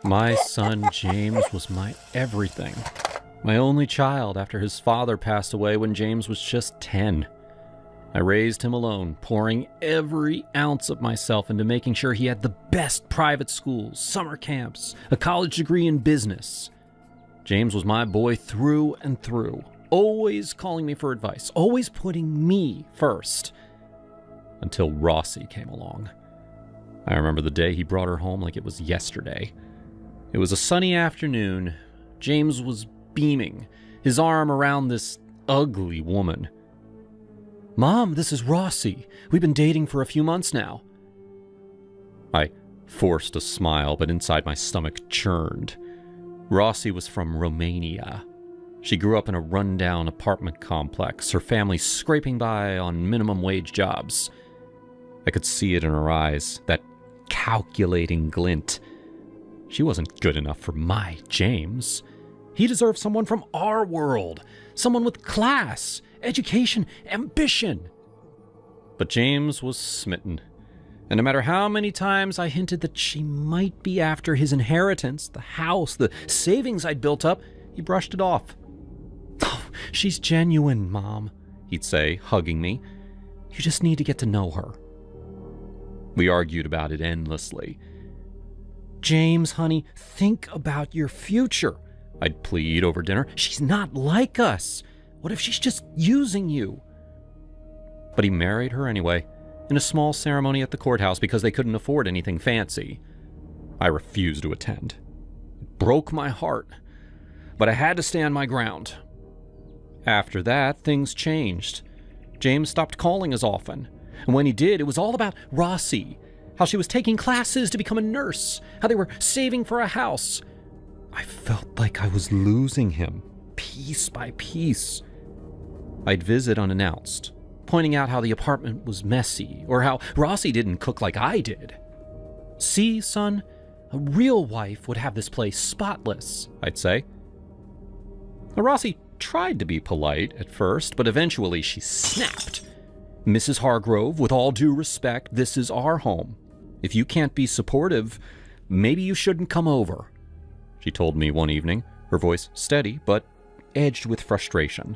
My son James was my everything. My only child after his father passed away when James was just 10. I raised him alone, pouring every ounce of myself into making sure he had the best private schools, summer camps, a college degree in business. James was my boy through and through, always calling me for advice, always putting me first. Until Rossi came along. I remember the day he brought her home like it was yesterday. It was a sunny afternoon. James was beaming, his arm around this ugly woman. "Mom, this is Rossi. We've been dating for a few months now." I forced a smile, but inside my stomach churned. Rossi was from Romania. She grew up in a rundown apartment complex, her family scraping by on minimum wage jobs. I could see it in her eyes, that calculating glint. She wasn't good enough for my James. He deserved someone from our world, someone with class, education, ambition. But James was smitten, and no matter how many times I hinted that she might be after his inheritance, the house, the savings I'd built up, he brushed it off. "Oh, she's genuine, Mom," he'd say, hugging me. "You just need to get to know her." We argued about it endlessly. "James, honey, think about your future," I'd plead over dinner. "She's not like us. What if she's just using you?" But he married her anyway, in a small ceremony at the courthouse because they couldn't afford anything fancy. I refused to attend. It broke my heart, but I had to stand my ground. After that, things changed. James stopped calling as often, and when he did, it was all about Rossi, how she was taking classes to become a nurse, how they were saving for a house. I felt like I was losing him, piece by piece. I'd visit unannounced, pointing out how the apartment was messy, or how Rossi didn't cook like I did. "See, son, a real wife would have this place spotless," I'd say. Rossi tried to be polite at first, but eventually she snapped. "Mrs. Hargrove, with all due respect, this is our home. If you can't be supportive, maybe you shouldn't come over," she told me one evening, her voice steady but edged with frustration.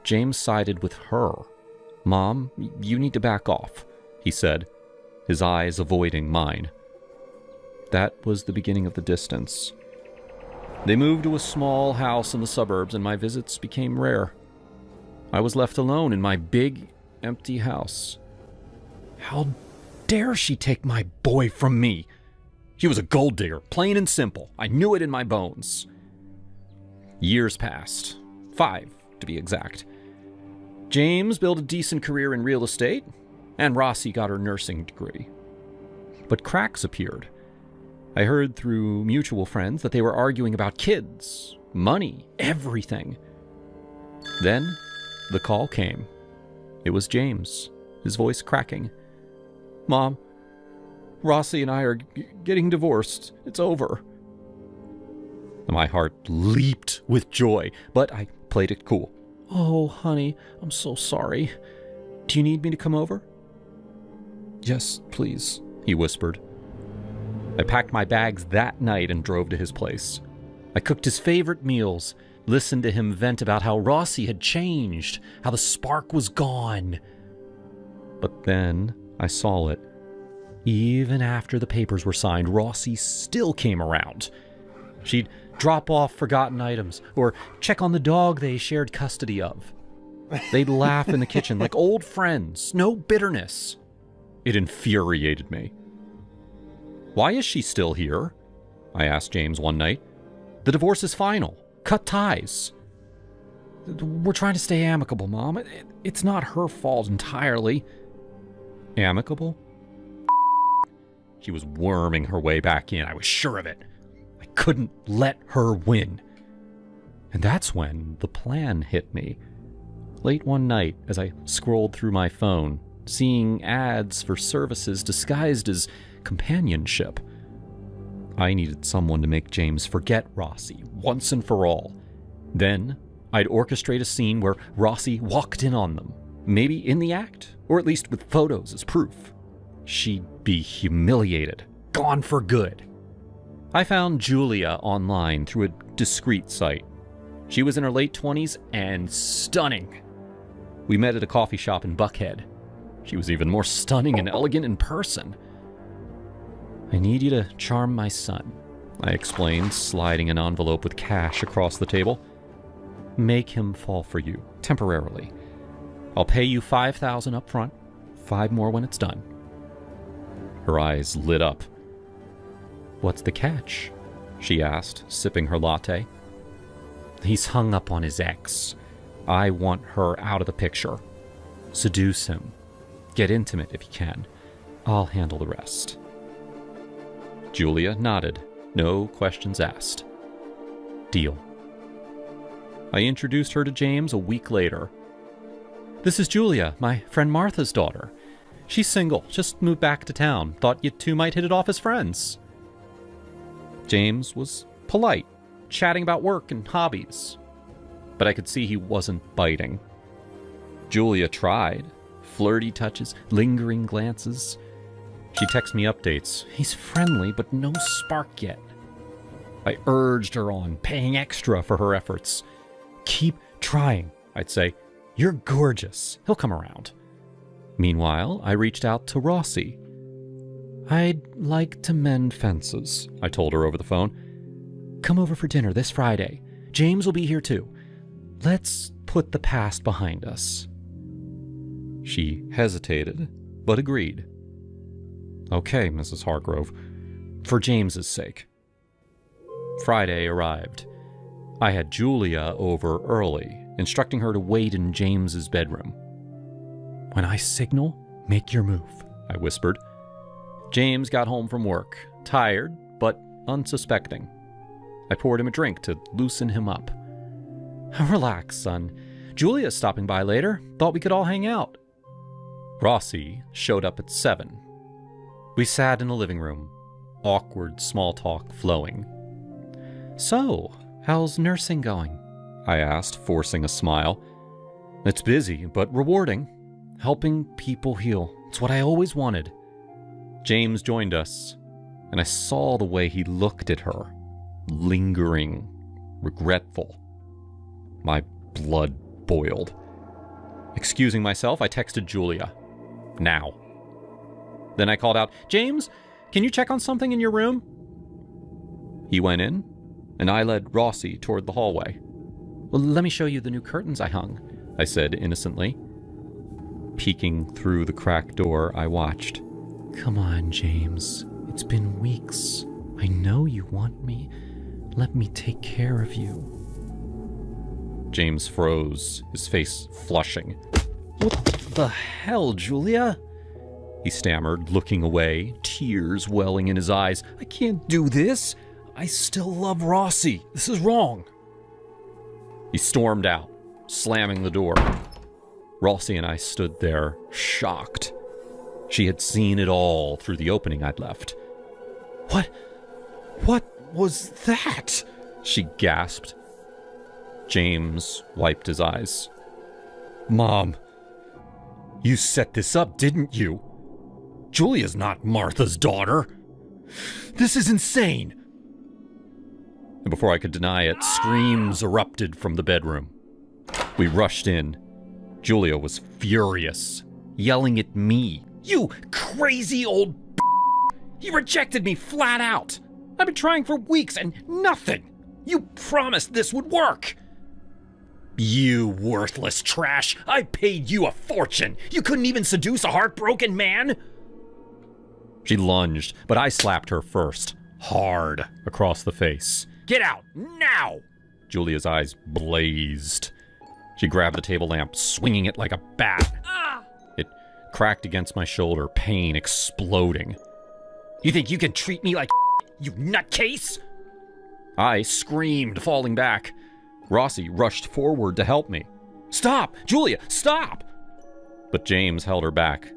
James sided with her. "Mom, you need to back off," he said, his eyes avoiding mine. That was the beginning of the distance. They moved to a small house in the suburbs, and my visits became rare. I was left alone in my big, empty house. How dare she take my boy from me? She was a gold digger, plain and simple. I knew it in my bones. Years passed. 5, to be exact. James built a decent career in real estate, and Rossi got her nursing degree. But cracks appeared. I heard through mutual friends that they were arguing about kids, money, everything. Then the call came. It was James, his voice cracking. "Mom, Rossi and I are getting divorced. It's over." My heart leaped with joy, but I played it cool. "Oh, honey, I'm so sorry. Do you need me to come over?" "Yes, please," he whispered. I packed my bags that night and drove to his place. I cooked his favorite meals, listened to him vent about how Rossi had changed, how the spark was gone. But then I saw it. Even after the papers were signed, Rossi still came around. She'd drop off forgotten items or check on the dog they shared custody of. They'd laugh in the kitchen like old friends, no bitterness. It infuriated me. "Why is she still here?" I asked James one night. "The divorce is final. Cut ties." "We're trying to stay amicable, Mom. It's not her fault entirely." "Amicable?" She was worming her way back in. I was sure of it. I couldn't let her win. And that's when the plan hit me. Late one night, as I scrolled through my phone, seeing ads for services disguised as companionship. I needed someone to make James forget Rossi once and for all. Then I'd orchestrate a scene where Rossi walked in on them, maybe in the act, or at least with photos as proof. She'd be humiliated, gone for good. I found Julia online through a discreet site. She was in her late 20s and stunning. We met at a coffee shop in Buckhead. She was even more stunning and elegant in person. I need you to charm my son, I explained, sliding an envelope with cash across the table. Make him fall for you, temporarily. I'll pay you $5,000 up front, 5 more when it's done. Her eyes lit up. What's the catch? She asked, sipping her latte. He's hung up on his ex. I want her out of the picture. Seduce him. Get intimate if you can. I'll handle the rest. Julia nodded. No questions asked. Deal. I introduced her to James a week later. This is Julia, my friend Martha's daughter. She's single, just moved back to town. Thought you two might hit it off as friends. James was polite, chatting about work and hobbies. But I could see he wasn't biting. Julia tried. Flirty touches, lingering glances. She texted me updates. He's friendly, but no spark yet. I urged her on, paying extra for her efforts. Keep trying, I'd say. You're gorgeous. He'll come around. Meanwhile, I reached out to Rossi. I'd like to mend fences, I told her over the phone. Come over for dinner this Friday. James will be here too. Let's put the past behind us. She hesitated, but agreed. Okay, Mrs. Hargrove, for James's sake. Friday arrived. I had Julia over early, instructing her to wait in James's bedroom. When I signal, make your move, I whispered. James got home from work, tired, but unsuspecting. I poured him a drink to loosen him up. Relax, son. Julia's stopping by later. Thought we could all hang out. Rossi showed up at 7. We sat in the living room, awkward small talk flowing. So, how's nursing going? I asked, forcing a smile. It's busy, but rewarding. Helping people heal. It's what I always wanted. James joined us, and I saw the way he looked at her. Lingering, regretful. My blood boiled. Excusing myself, I texted Julia. Now. Then I called out, James, can you check on something in your room? He went in, and I led Rossi toward the hallway. Well, let me show you the new curtains I hung, I said innocently. Peeking through the cracked door, I watched. Come on, James. It's been weeks. I know you want me. Let me take care of you. James froze, his face flushing. What the hell, Julia? He stammered, looking away, tears welling in his eyes. I can't do this. I still love Rossi. This is wrong. He stormed out, slamming the door. Rossi and I stood there, shocked. She had seen it all through the opening I'd left. What was that? She gasped. James wiped his eyes. Mom, you set this up, didn't you? Julia's not Martha's daughter. This is insane. And before I could deny it, screams erupted from the bedroom. We rushed in. Julia was furious, yelling at me. You crazy old b****. He rejected me flat out. I've been trying for weeks and nothing. You promised this would work. You worthless trash. I paid you a fortune. You couldn't even seduce a heartbroken man? She lunged, but I slapped her first, hard, across the face. Get out, now! Julia's eyes blazed. She grabbed the table lamp, swinging it like a bat. It cracked against my shoulder, pain exploding. You think you can treat me like you nutcase? I screamed, falling back. Rossi rushed forward to help me. Stop! Julia, stop! But James held her back.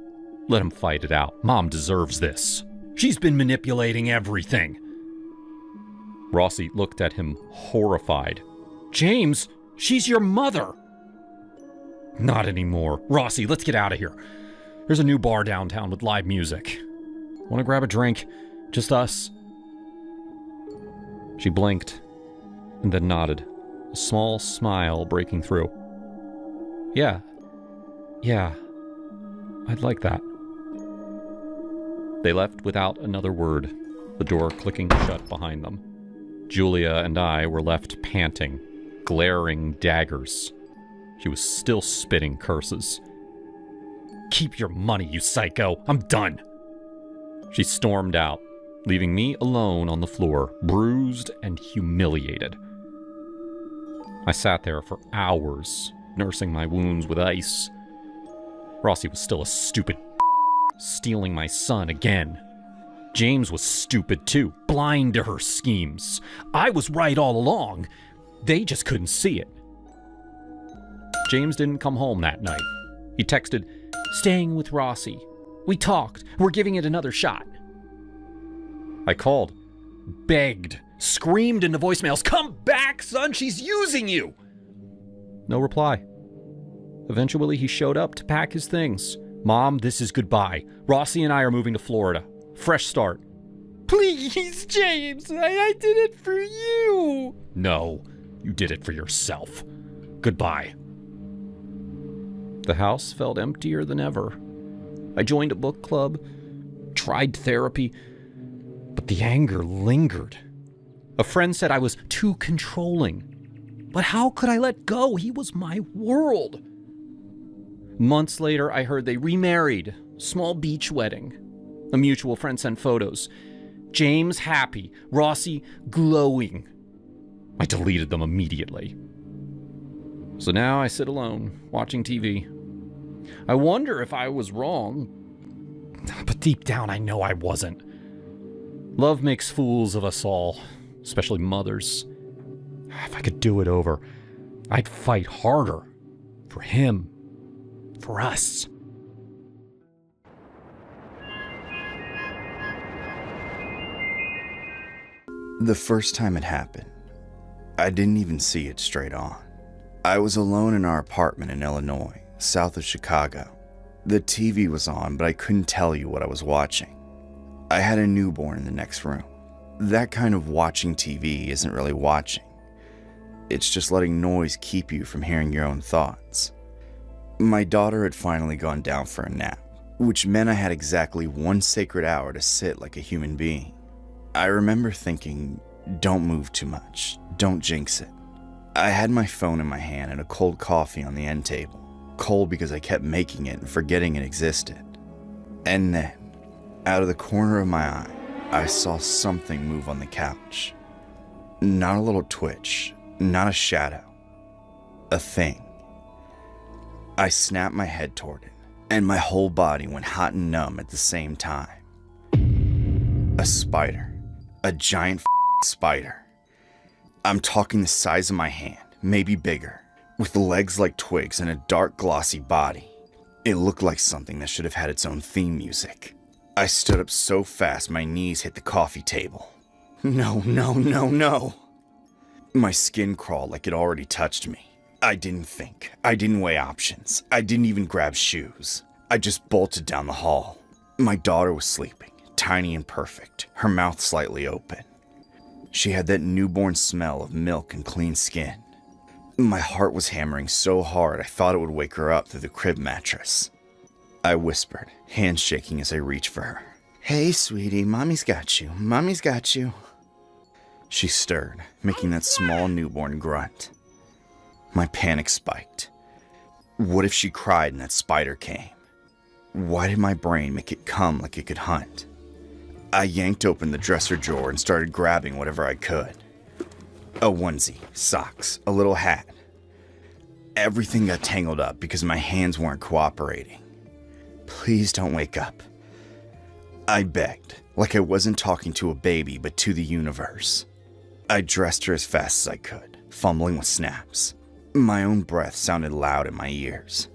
Let him fight it out. Mom deserves this. She's been manipulating everything. Rossi looked at him, horrified. James, she's your mother. Not anymore. Rossi, let's get out of here. There's a new bar downtown with live music. Want to grab a drink? Just us? She blinked and then nodded, a small smile breaking through. Yeah, I'd like that. They left without another word, the door clicking shut behind them. Julia and I were left panting, glaring daggers. She was still spitting curses. "Keep your money, you psycho! I'm done!" She stormed out, leaving me alone on the floor, bruised and humiliated. I sat there for hours, nursing my wounds with ice. Rossi was still a stupid stealing my son again. James was stupid too, blind to her schemes. I was right all along. They just couldn't see it. James didn't come home that night. He texted, "Staying with Rossi. We talked. We're giving it another shot." I called, begged, screamed into voicemails, "Come back, son, she's using you!" No reply. Eventually, he showed up to pack his things. "Mom, this is goodbye. Rossi and I are moving to Florida. Fresh start." "Please, James, I did it for you." "No, you did it for yourself. Goodbye." The house felt emptier than ever. I joined a book club, tried therapy, but the anger lingered. A friend said I was too controlling. But how could I let go? He was my world. Months later, I heard they remarried. Small beach wedding. A mutual friend sent photos. James happy, Rossi glowing. I deleted them immediately. So now I sit alone, watching TV. I wonder if I was wrong. But deep down, I know I wasn't. Love makes fools of us all, especially mothers. If I could do it over, I'd fight harder. For him. For us. The first time it happened, I didn't even see it straight on. I was alone in our apartment in Illinois, south of Chicago. The TV was on, but I couldn't tell you what I was watching. I had a newborn in the next room. That kind of watching TV isn't really watching. It's just letting noise keep you from hearing your own thoughts. My daughter had finally gone down for a nap, which meant I had exactly 1 sacred hour to sit like a human being. I remember thinking, don't move too much, don't jinx it. I had my phone in my hand and a cold coffee on the end table. Cold because I kept making it and forgetting it existed. And then, out of the corner of my eye, I saw something move on the couch. Not a little twitch, not a shadow, a thing. I snapped my head toward it, and my whole body went hot and numb at the same time. A spider. A giant spider. I'm talking the size of my hand, maybe bigger, with legs like twigs and a dark glossy body. It looked like something that should have had its own theme music. I stood up so fast my knees hit the coffee table. No. My skin crawled like it already touched me. I didn't think. I didn't weigh options. I didn't even grab shoes. I just bolted down the hall. My daughter was sleeping, tiny and perfect, her mouth slightly open. She had that newborn smell of milk and clean skin. My heart was hammering so hard I thought it would wake her up through the crib mattress. I whispered, hands shaking as I reached for her. "Hey, sweetie, mommy's got you. Mommy's got you." She stirred, making that small newborn grunt. My panic spiked. What if she cried and that spider came? Why did my brain make it come like it could hunt? I yanked open the dresser drawer and started grabbing whatever I could. A onesie, socks, a little hat. Everything got tangled up because my hands weren't cooperating. "Please don't wake up." I begged, like I wasn't talking to a baby but to the universe. I dressed her as fast as I could, fumbling with snaps. My own breath sounded loud in my ears.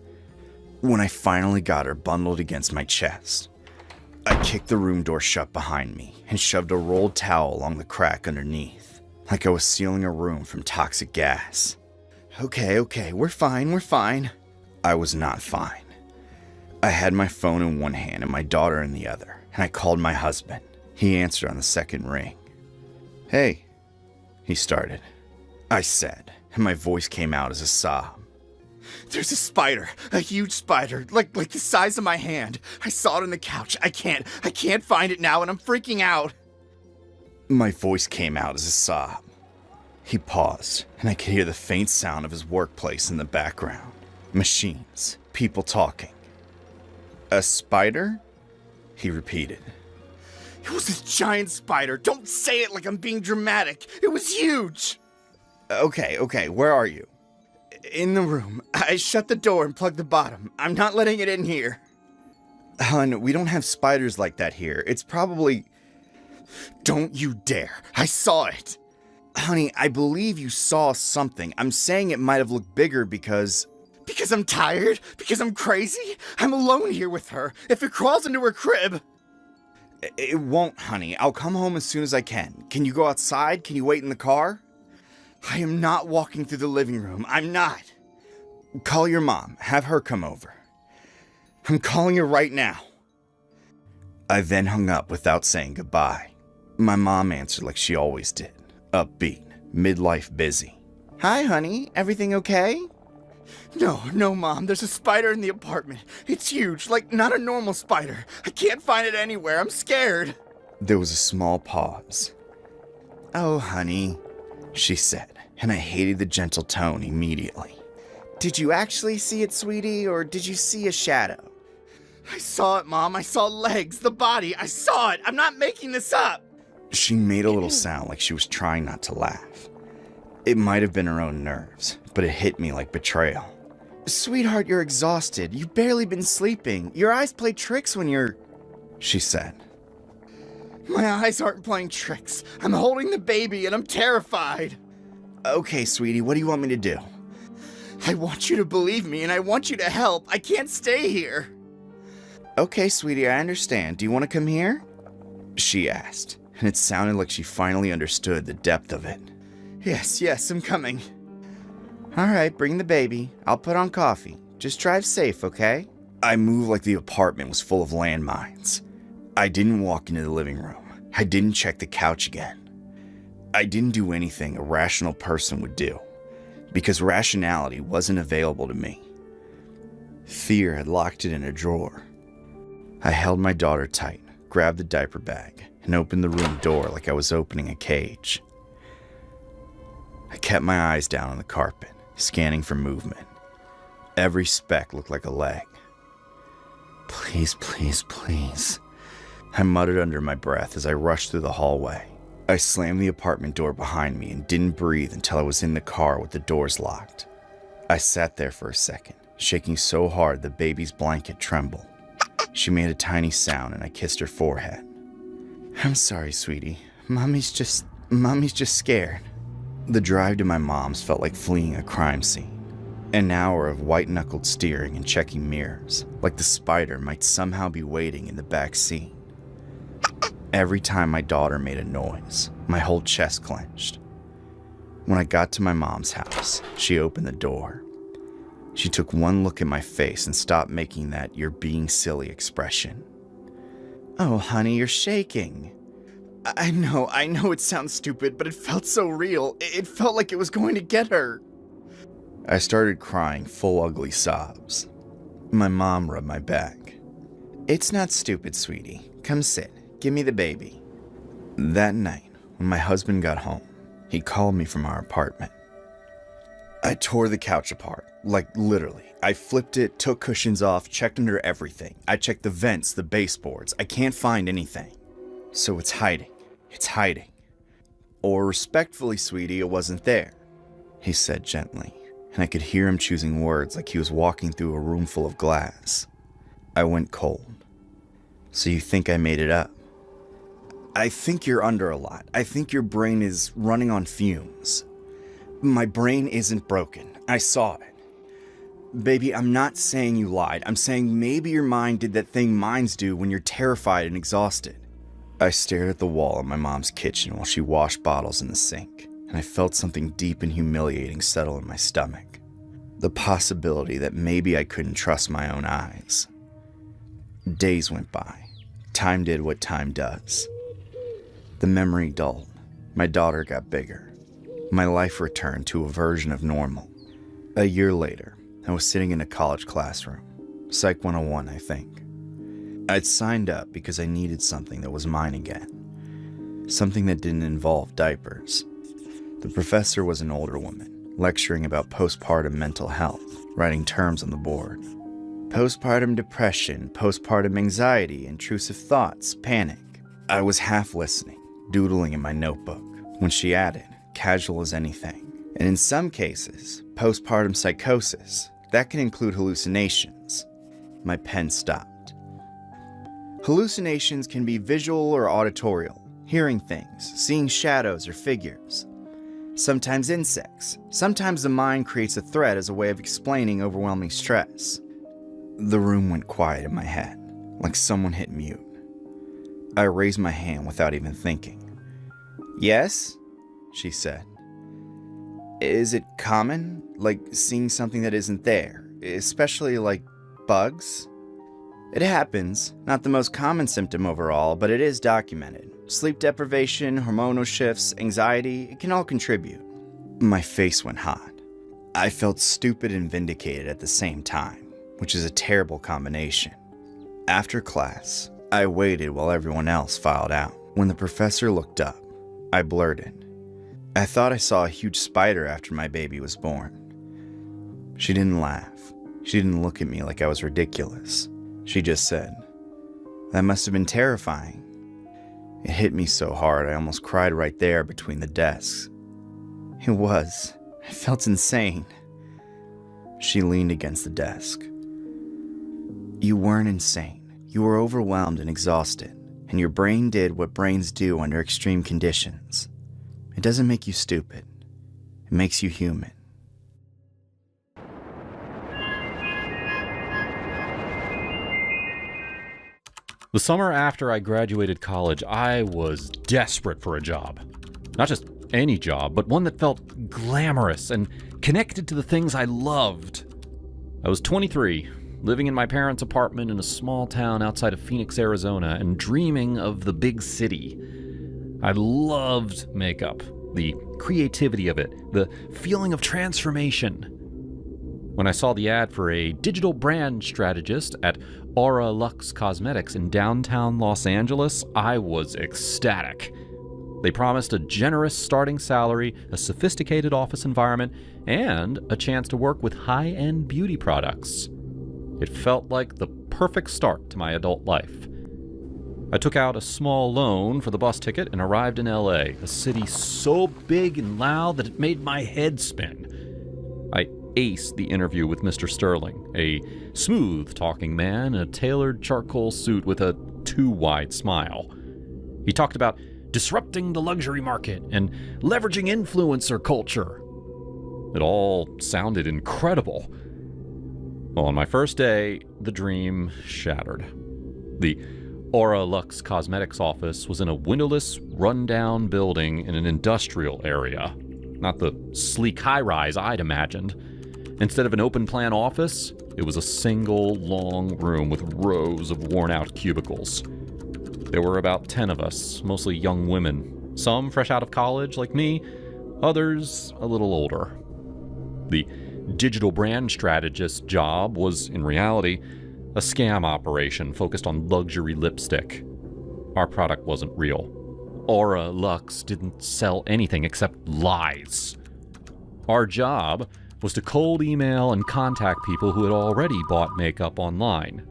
When I finally got her bundled against my chest, I kicked the room door shut behind me and shoved a rolled towel along the crack underneath, like I was sealing a room from toxic gas. Okay, we're fine. I was not fine. I had my phone in one hand and my daughter in the other, and I called my husband. He answered on the second ring. "Hey, he started. I said, and my voice came out as a sob. There's a spider, a huge spider, like the size of my hand. I saw it on the couch. I can't find it now, and I'm freaking out. My voice came out as a sob. He paused, and I could hear the faint sound of his workplace in the background. Machines, people talking. A spider? He repeated. It was a giant spider. Don't say it like I'm being dramatic. It was huge. Okay, where are you? In the room. I shut the door and plugged the bottom. I'm not letting it in here. Hun, we don't have spiders like that here. It's probably... Don't you dare. I saw it. Honey, I believe you saw something. I'm saying it might have looked bigger because... Because I'm tired? Because I'm crazy? I'm alone here with her. If it crawls into her crib... It won't, honey. I'll come home as soon as I can. Can you go outside? Can you wait in the car? I am not walking through the living room. I'm not. Call your mom. Have her come over. I'm calling her right now. I then hung up without saying goodbye. My mom answered like she always did. Upbeat, midlife busy. Hi, honey. Everything okay? No, Mom. There's a spider in the apartment. It's huge, like not a normal spider. I can't find it anywhere. I'm scared. There was a small pause. Oh, honey, she said, and I hated the gentle tone immediately. Did you actually see it, sweetie, or did you see a shadow? I saw it, Mom. I saw legs, the body. I saw it. I'm not making this up. She made a little sound like she was trying not to laugh. It might have been her own nerves, but it hit me like betrayal. Sweetheart, you're exhausted. You've barely been sleeping. Your eyes play tricks when you're... She said. My eyes aren't playing tricks. I'm holding the baby and I'm terrified. Okay, sweetie, what do you want me to do? I want you to believe me and I want you to help. I can't stay here. Okay, sweetie, I understand. Do you want to come here? She asked, and it sounded like she finally understood the depth of it. Yes, I'm coming. All right, bring the baby. I'll put on coffee. Just drive safe, okay? I moved like the apartment was full of landmines. I didn't walk into the living room. I didn't check the couch again. I didn't do anything a rational person would do, because rationality wasn't available to me. Fear had locked it in a drawer. I held my daughter tight, grabbed the diaper bag, and opened the room door like I was opening a cage. I kept my eyes down on the carpet, scanning for movement. Every speck looked like a leg. Please. I muttered under my breath as I rushed through the hallway. I slammed the apartment door behind me and didn't breathe until I was in the car with the doors locked. I sat there for a second, shaking so hard the baby's blanket trembled. She made a tiny sound and I kissed her forehead. I'm sorry, sweetie. Mommy's just scared. The drive to my mom's felt like fleeing a crime scene. An hour of white-knuckled steering and checking mirrors, like the spider might somehow be waiting in the back seat. Every time my daughter made a noise, my whole chest clenched. When I got to my mom's house, she opened the door. She took one look at my face and stopped making that "you're being silly" expression. Oh, honey, you're shaking. I know it sounds stupid, but it felt so real. It felt like it was going to get her. I started crying full ugly sobs. My mom rubbed my back. It's not stupid, sweetie. Come sit. Give me the baby. That night, when my husband got home, he called me from our apartment. I tore the couch apart, like literally. I flipped it, took cushions off, checked under everything. I checked the vents, the baseboards. I can't find anything. So it's hiding. It's hiding. Or respectfully, sweetie, it wasn't there, he said gently, and I could hear him choosing words like he was walking through a room full of glass. I went cold. So you think I made it up? I think you're under a lot. I think your brain is running on fumes. My brain isn't broken. I saw it. Baby, I'm not saying you lied. I'm saying maybe your mind did that thing minds do when you're terrified and exhausted. I stared at the wall in my mom's kitchen while she washed bottles in the sink, and I felt something deep and humiliating settle in my stomach. The possibility that maybe I couldn't trust my own eyes. Days went by. Time did what time does. The memory dulled. My daughter got bigger. My life returned to a version of normal. A year later, I was sitting in a college classroom. Psych 101, I think. I'd signed up because I needed something that was mine again. Something that didn't involve diapers. The professor was an older woman, lecturing about postpartum mental health, writing terms on the board. Postpartum depression, postpartum anxiety, intrusive thoughts, panic. I was half listening, doodling in my notebook, when she added, casual as anything. And in some cases, postpartum psychosis. That can include hallucinations. My pen stopped. Hallucinations can be visual or auditorial, hearing things, seeing shadows or figures. Sometimes insects. Sometimes the mind creates a threat as a way of explaining overwhelming stress. The room went quiet in my head, like someone hit mute. I raised my hand without even thinking. "Yes?" she said. "Is it common, like seeing something that isn't there, especially like bugs?" "It happens, not the most common symptom overall, but it is documented. Sleep deprivation, hormonal shifts, anxiety, it can all contribute." My face went hot. I felt stupid and vindicated at the same time, which is a terrible combination. After class, I waited while everyone else filed out. When the professor looked up, I blurted, "I thought I saw a huge spider after my baby was born." She didn't laugh. She didn't look at me like I was ridiculous. She just said, "That must have been terrifying." It hit me so hard I almost cried right there between the desks. It was. I felt insane. She leaned against the desk. "You weren't insane. You were overwhelmed and exhausted, and your brain did what brains do under extreme conditions. It doesn't make you stupid. It makes you human." The summer after I graduated college, I was desperate for a job. Not just any job, but one that felt glamorous and connected to the things I loved. I was 23, living in my parents' apartment in a small town outside of Phoenix, Arizona, and dreaming of the big city. I loved makeup, the creativity of it, the feeling of transformation. When I saw the ad for a digital brand strategist at Aura Luxe Cosmetics in downtown Los Angeles, I was ecstatic. They promised a generous starting salary, a sophisticated office environment, and a chance to work with high-end beauty products. It felt like the perfect start to my adult life. I took out a small loan for the bus ticket and arrived in LA, a city so big and loud that it made my head spin. I aced the interview with Mr. Sterling, a smooth-talking man in a tailored charcoal suit with a too-wide smile. He talked about disrupting the luxury market and leveraging influencer culture. It all sounded incredible. Well, on my first day, the dream shattered. The Aura Luxe Cosmetics office was in a windowless, run-down building in an industrial area. Not the sleek high-rise I'd imagined. Instead of an open-plan office, it was a single, long room with rows of worn-out cubicles. There were about 10 of us, mostly young women. Some fresh out of college, like me, others a little older. The digital brand strategist job was, in reality, a scam operation focused on luxury lipstick. Our product wasn't real. Aura Luxe didn't sell anything except lies. Our job was to cold email and contact people who had already bought makeup online.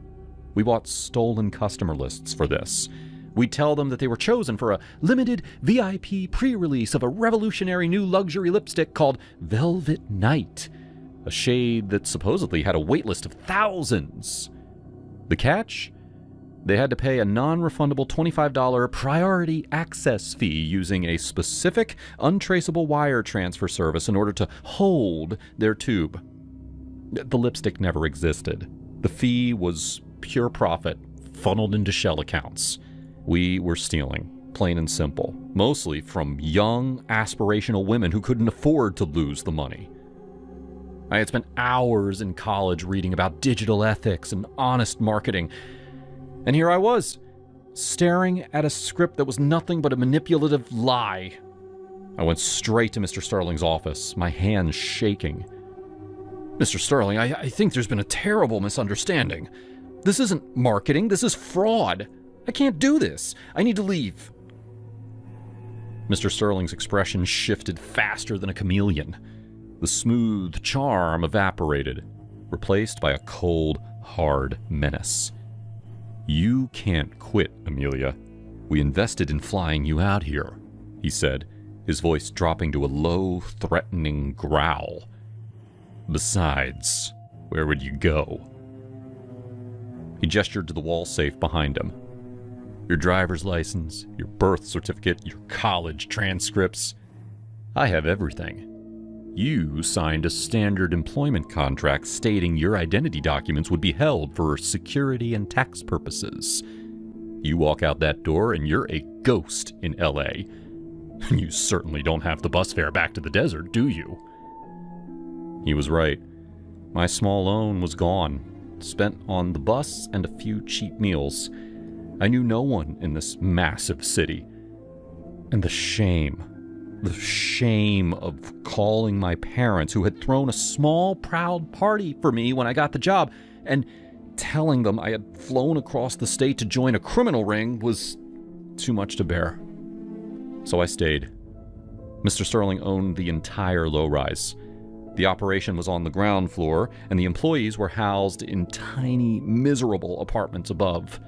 We bought stolen customer lists for this. We'd tell them that they were chosen for a limited VIP pre-release of a revolutionary new luxury lipstick called Velvet Night, a shade that supposedly had a waitlist of thousands. The catch? They had to pay a non-refundable $25 priority access fee using a specific, untraceable wire transfer service in order to hold their tube. The lipstick never existed. The fee was pure profit, funneled into shell accounts. We were stealing, plain and simple, mostly from young, aspirational women who couldn't afford to lose the money. I had spent hours in college reading about digital ethics and honest marketing, and here I was, staring at a script that was nothing but a manipulative lie. I went straight to Mr. Sterling's office, my hands shaking. Mr. Sterling, I think there's been a terrible misunderstanding. This isn't marketing, this is fraud. I can't do this. I need to leave. Mr. Sterling's expression shifted faster than a chameleon. The smooth charm evaporated, replaced by a cold, hard menace. You can't quit, Amelia. We invested in flying you out here, he said, his voice dropping to a low, threatening growl. Besides, where would you go? He gestured to the wall safe behind him. Your driver's license, your birth certificate, your college transcripts. I have everything. You signed a standard employment contract stating your identity documents would be held for security and tax purposes. You walk out that door and you're a ghost in LA. You certainly don't have the bus fare back to the desert, do you? He was right. My small loan was gone, spent on the bus and a few cheap meals. I knew no one in this massive city. And the shame of calling my parents, who had thrown a small, proud party for me when I got the job, and telling them I had flown across the state to join a criminal ring was too much to bear. So I stayed. Mr. Sterling owned the entire low-rise. The operation was on the ground floor, and the employees were housed in tiny, miserable apartments above.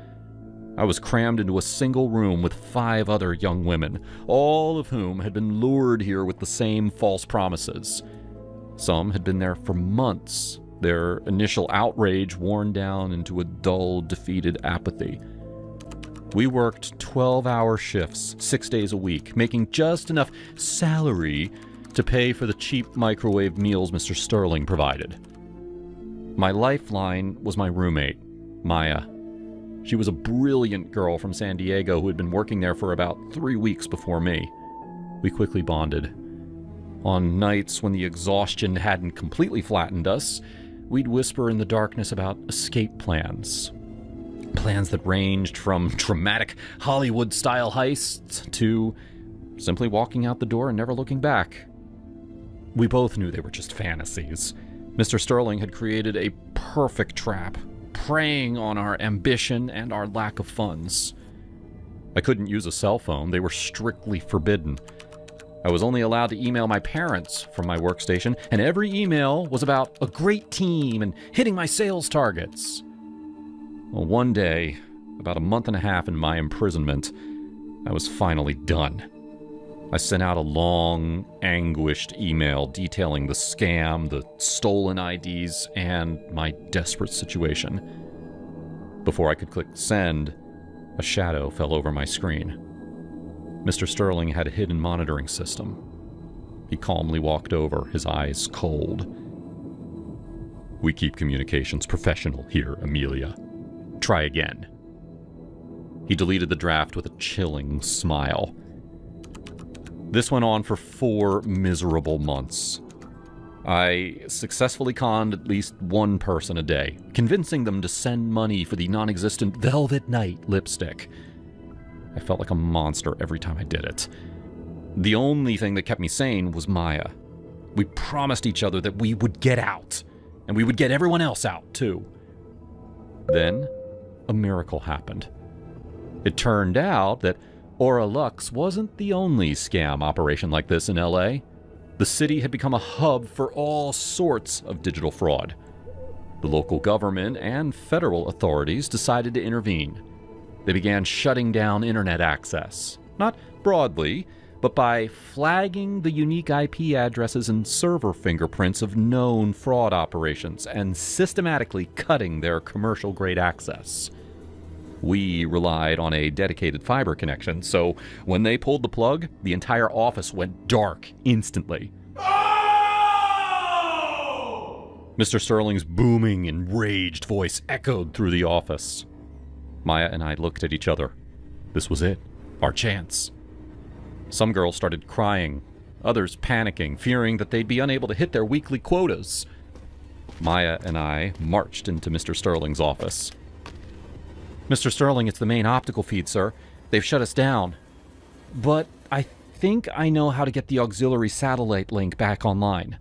I was crammed into a single room with 5 other young women, all of whom had been lured here with the same false promises. Some had been there for months, their initial outrage worn down into a dull, defeated apathy. We worked 12-hour shifts, 6 days a week, making just enough salary to pay for the cheap microwave meals Mr. Sterling provided. My lifeline was my roommate, Maya. She was a brilliant girl from San Diego who had been working there for about 3 weeks before me. We quickly bonded. On nights when the exhaustion hadn't completely flattened us, we'd whisper in the darkness about escape plans. Plans that ranged from dramatic Hollywood-style heists to simply walking out the door and never looking back. We both knew they were just fantasies. Mr. Sterling had created a perfect trap, preying on our ambition and our lack of funds. I couldn't use a cell phone. They were strictly forbidden. I was only allowed to email my parents from my workstation, and every email was about a great team and hitting my sales targets. Well, one day, about a month and a half in my imprisonment, I was finally done. I sent out a long, anguished email detailing the scam, the stolen IDs, and my desperate situation. Before I could click send, a shadow fell over my screen. Mr. Sterling had a hidden monitoring system. He calmly walked over, his eyes cold. We keep communications professional here, Amelia. Try again. He deleted the draft with a chilling smile. This went on for 4 miserable months. I successfully conned at least one person a day, convincing them to send money for the non-existent Velvet Night lipstick. I felt like a monster every time I did it. The only thing that kept me sane was Maya. We promised each other that we would get out, and we would get everyone else out, too. Then, a miracle happened. It turned out that Aura Lux wasn't the only scam operation like this in LA. The city had become a hub for all sorts of digital fraud. The local government and federal authorities decided to intervene. They began shutting down internet access, not broadly, but by flagging the unique IP addresses and server fingerprints of known fraud operations and systematically cutting their commercial-grade access. We relied on a dedicated fiber connection, so when they pulled the plug, the entire office went dark instantly. Oh! Mr. Sterling's booming, enraged voice echoed through the office. Maya and I looked at each other. This was it, our chance. Some girls started crying, others panicking, fearing that they'd be unable to hit their weekly quotas. Maya and I marched into Mr. Sterling's office. Mr. Sterling, it's the main optical feed, sir. They've shut us down. But I think I know how to get the auxiliary satellite link back online.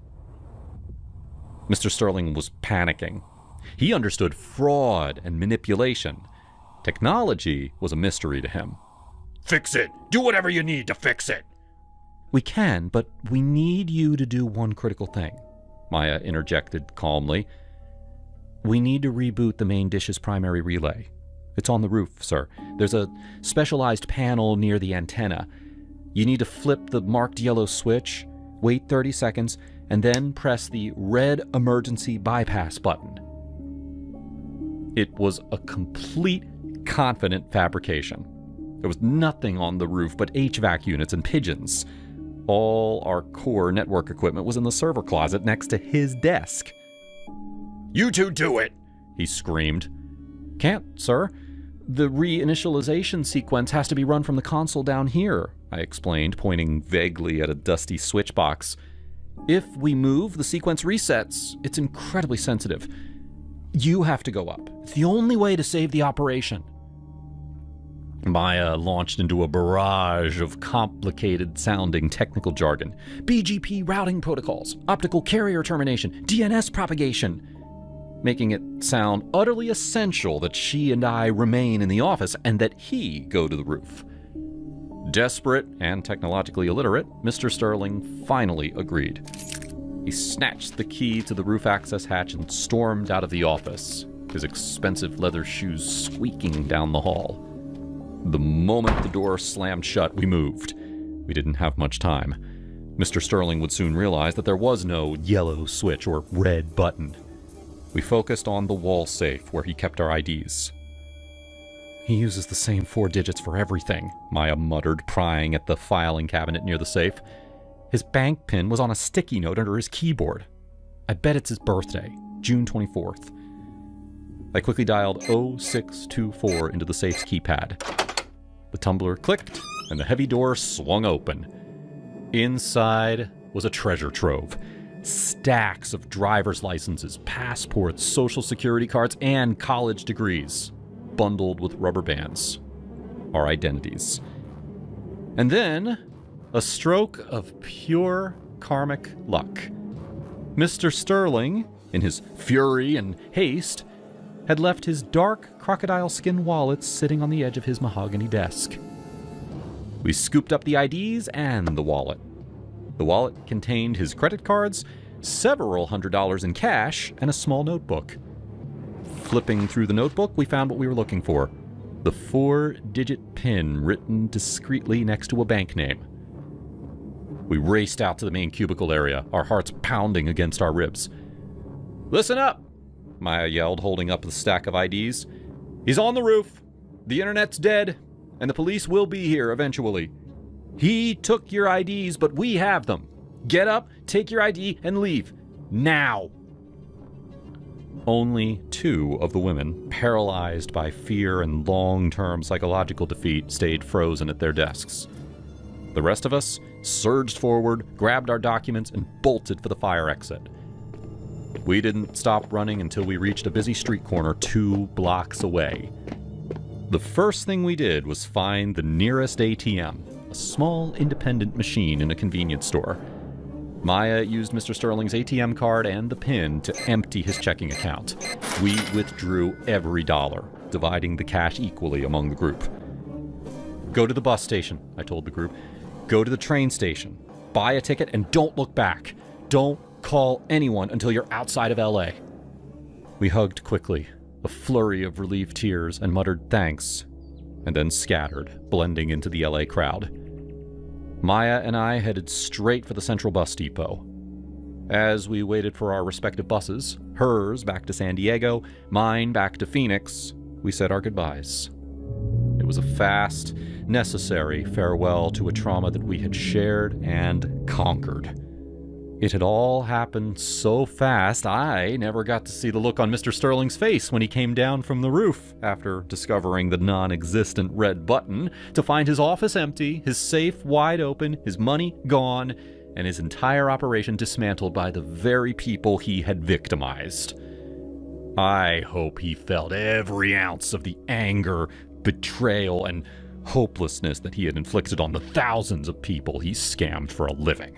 Mr. Sterling was panicking. He understood fraud and manipulation. Technology was a mystery to him. Fix it. Do whatever you need to fix it. We can, but we need you to do one critical thing, Maya interjected calmly. We need to reboot the main dish's primary relay. It's on the roof, sir. There's a specialized panel near the antenna. You need to flip the marked yellow switch, wait 30 seconds, and then press the red emergency bypass button. It was a complete, confident fabrication. There was nothing on the roof but HVAC units and pigeons. All our core network equipment was in the server closet next to his desk. You two do it, he screamed. Can't, sir. The reinitialization sequence has to be run from the console down here, I explained, pointing vaguely at a dusty switch box. If we move, the sequence resets. It's incredibly sensitive. You have to go up. It's the only way to save the operation. Maya launched into a barrage of complicated-sounding technical jargon. BGP routing protocols, optical carrier termination, DNS propagation, making it sound utterly essential that she and I remain in the office and that he go to the roof. Desperate and technologically illiterate, Mr. Sterling finally agreed. He snatched the key to the roof access hatch and stormed out of the office, his expensive leather shoes squeaking down the hall. The moment the door slammed shut, we moved. We didn't have much time. Mr. Sterling would soon realize that there was no yellow switch or red button. We focused on the wall safe where he kept our IDs. He uses the same 4 digits for everything, Maya muttered, prying at the filing cabinet near the safe. His bank pin was on a sticky note under his keyboard. I bet it's his birthday, June 24th. I quickly dialed 0624 into the safe's keypad. The tumbler clicked, and the heavy door swung open. Inside was a treasure trove. Stacks of driver's licenses, passports, social security cards, and college degrees, bundled with rubber bands. Our identities. And then, a stroke of pure karmic luck. Mr. Sterling, in his fury and haste, had left his dark crocodile skin wallet sitting on the edge of his mahogany desk. We scooped up the IDs and the wallet. The wallet contained his credit cards, several $100s in cash, and a small notebook. Flipping through the notebook, we found what we were looking for. The 4-digit PIN written discreetly next to a bank name. We raced out to the main cubicle area, our hearts pounding against our ribs. "Listen up!" Maya yelled, holding up the stack of IDs. "He's on the roof. The internet's dead, and the police will be here eventually. He took your IDs, but we have them. Get up, take your ID, and leave. Now!" Only 2 of the women, paralyzed by fear and long-term psychological defeat, stayed frozen at their desks. The rest of us surged forward, grabbed our documents, and bolted for the fire exit. We didn't stop running until we reached a busy street corner 2 blocks away. The first thing we did was find the nearest ATM, a small independent machine in a convenience store. Maya used Mr. Sterling's ATM card and the PIN to empty his checking account. We withdrew every dollar, dividing the cash equally among the group. "Go to the bus station," I told the group. "Go to the train station. Buy a ticket and don't look back. Don't call anyone until you're outside of LA." We hugged quickly, a flurry of relieved tears, and muttered thanks, and then scattered, blending into the LA crowd. Maya and I headed straight for the central bus depot. As we waited for our respective buses, hers back to San Diego, mine back to Phoenix, we said our goodbyes. It was a fast, necessary farewell to a trauma that we had shared and conquered. It had all happened so fast, I never got to see the look on Mr. Sterling's face when he came down from the roof after discovering the non-existent red button, to find his office empty, his safe wide open, his money gone, and his entire operation dismantled by the very people he had victimized. I hope he felt every ounce of the anger, betrayal, and hopelessness that he had inflicted on the thousands of people he scammed for a living.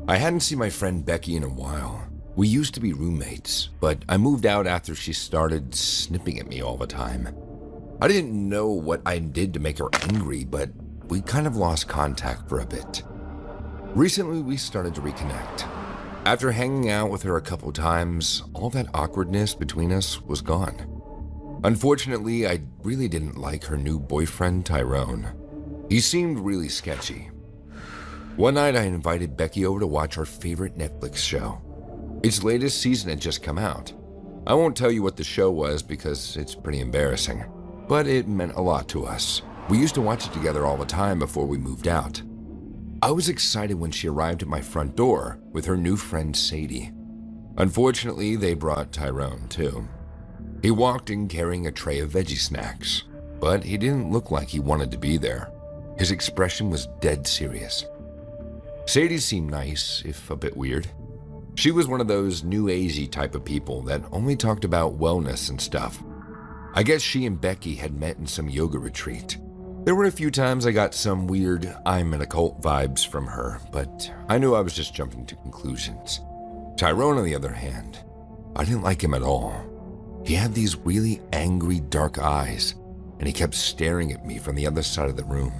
I hadn't seen my friend Becky in a while. We used to be roommates, but I moved out after she started snipping at me all the time. I didn't know what I did to make her angry, but we kind of lost contact for a bit. Recently, we started to reconnect. After hanging out with her a couple times, all that awkwardness between us was gone. Unfortunately, I really didn't like her new boyfriend, Tyrone. He seemed really sketchy. One night, I invited Becky over to watch our favorite Netflix show. Its latest season had just come out. I won't tell you what the show was because it's pretty embarrassing, but it meant a lot to us. We used to watch it together all the time before we moved out. I was excited when she arrived at my front door with her new friend Sadie. Unfortunately, they brought Tyrone too. He walked in carrying a tray of veggie snacks, but he didn't look like he wanted to be there. His expression was dead serious. Sadie seemed nice, if a bit weird. She was one of those new agey type of people that only talked about wellness and stuff. I guess she and Becky had met in some yoga retreat. There were a few times I got some weird I'm in a cult vibes from her, but I knew I was just jumping to conclusions. Tyrone, on the other hand, I didn't like him at all. He had these really angry, dark eyes, and he kept staring at me from the other side of the room.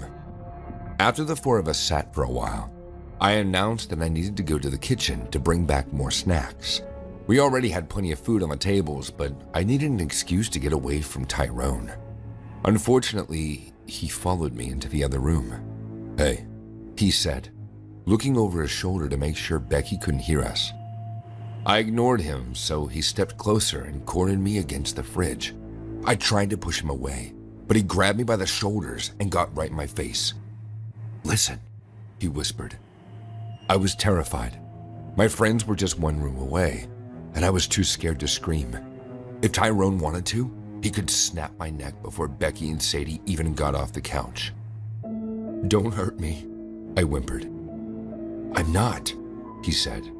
After the four of us sat for a while, I announced that I needed to go to the kitchen to bring back more snacks. We already had plenty of food on the tables, but I needed an excuse to get away from Tyrone. Unfortunately, he followed me into the other room. "Hey," he said, looking over his shoulder to make sure Becky couldn't hear us. I ignored him, so he stepped closer and cornered me against the fridge. I tried to push him away, but he grabbed me by the shoulders and got right in my face. "Listen," he whispered. I was terrified. My friends were just one room away, and I was too scared to scream. If Tyrone wanted to, he could snap my neck before Becky and Sadie even got off the couch. "Don't hurt me," I whimpered. "I'm not," he said,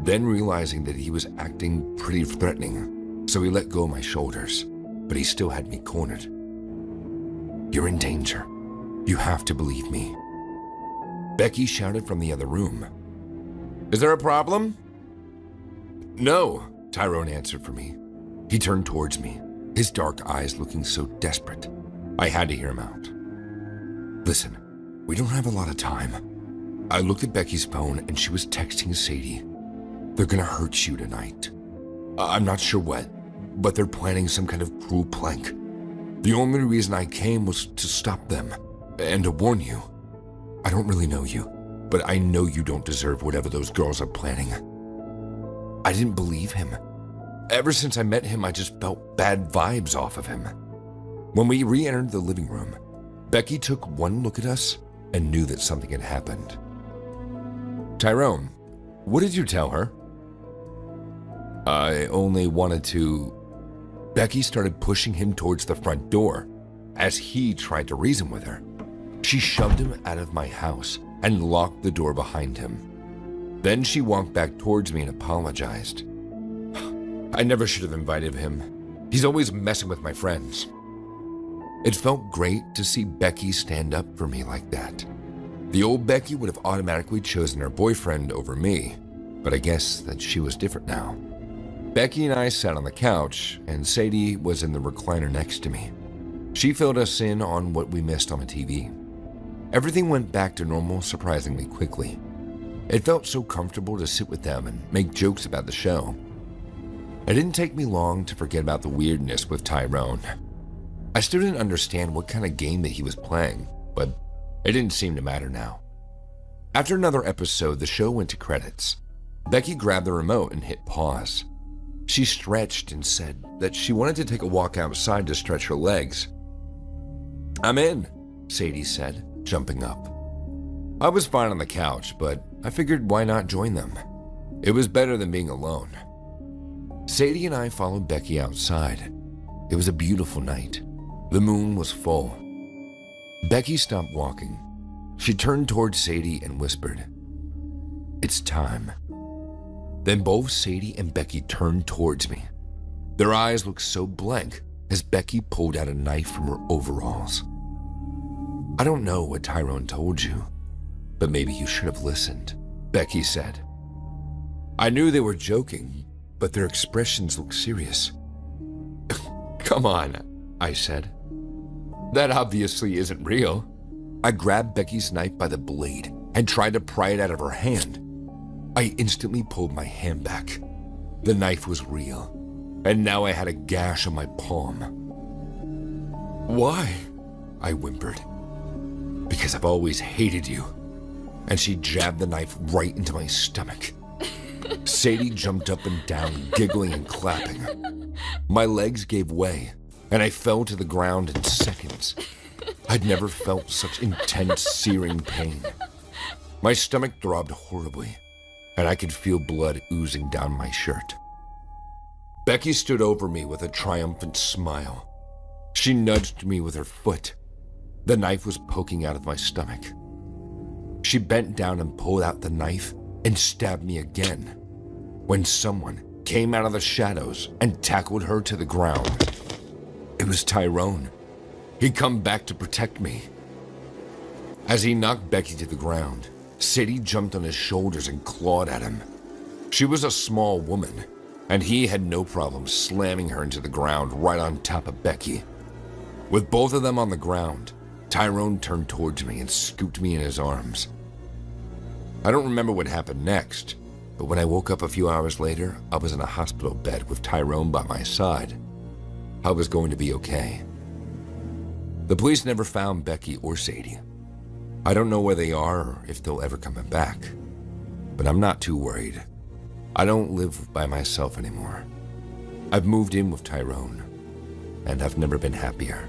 then realizing that he was acting pretty threatening, so he let go of my shoulders, but he still had me cornered. "You're in danger. You have to believe me," Becky shouted from the other room. "Is there a problem?" "No," Tyrone answered for me. He turned towards me, his dark eyes looking so desperate. I had to hear him out. "Listen, we don't have a lot of time." I looked at Becky's phone and she was texting Sadie. "They're gonna hurt you tonight. I'm not sure what, but they're planning some kind of cruel prank. The only reason I came was to stop them and to warn you. I don't really know you, but I know you don't deserve whatever those girls are planning." I didn't believe him. Ever since I met him, I just felt bad vibes off of him. When we re-entered the living room, Becky took one look at us and knew that something had happened. "Tyrone, what did you tell her?" "I only wanted to..." Becky started pushing him towards the front door as he tried to reason with her. She shoved him out of my house and locked the door behind him. Then she walked back towards me and apologized. "I never should have invited him. He's always messing with my friends." It felt great to see Becky stand up for me like that. The old Becky would have automatically chosen her boyfriend over me, but I guess that she was different now. Becky and I sat on the couch, and Sadie was in the recliner next to me. She filled us in on what we missed on the TV. Everything went back to normal surprisingly quickly. It felt so comfortable to sit with them and make jokes about the show. It didn't take me long to forget about the weirdness with Tyrone. I still didn't understand what kind of game that he was playing, but it didn't seem to matter now. After another episode, the show went to credits. Becky grabbed the remote and hit pause. She stretched and said that she wanted to take a walk outside to stretch her legs. "I'm in," Sadie said, jumping up. I was fine on the couch, but I figured why not join them? It was better than being alone. Sadie and I followed Becky outside. It was a beautiful night. The moon was full. Becky stopped walking. She turned towards Sadie and whispered, "It's time." Then both Sadie and Becky turned towards me. Their eyes looked so blank as Becky pulled out a knife from her overalls. I don't know what Tyrone told you, but maybe you should have listened, Becky said. I knew they were joking, but their expressions looked serious. Come on, I said. That obviously isn't real. I grabbed Becky's knife by the blade and tried to pry it out of her hand. I instantly pulled my hand back. The knife was real, and now I had a gash on my palm. Why? I whimpered. Because I've always hated you. And she jabbed the knife right into my stomach. Sadie jumped up and down, giggling and clapping. My legs gave way, and I fell to the ground in seconds. I'd never felt such intense, searing pain. My stomach throbbed horribly, and I could feel blood oozing down my shirt. Becky stood over me with a triumphant smile. She nudged me with her foot. The knife was poking out of my stomach. She bent down and pulled out the knife and stabbed me again, when someone came out of the shadows and tackled her to the ground. It was Tyrone. He'd come back to protect me. As he knocked Becky to the ground, Sadie jumped on his shoulders and clawed at him. She was a small woman, and he had no problem slamming her into the ground right on top of Becky. With both of them on the ground, Tyrone turned towards me and scooped me in his arms. I don't remember what happened next, but when I woke up a few hours later, I was in a hospital bed with Tyrone by my side. I was going to be okay. The police never found Becky or Sadie. I don't know where they are or if they'll ever come back, but I'm not too worried. I don't live by myself anymore. I've moved in with Tyrone, and I've never been happier.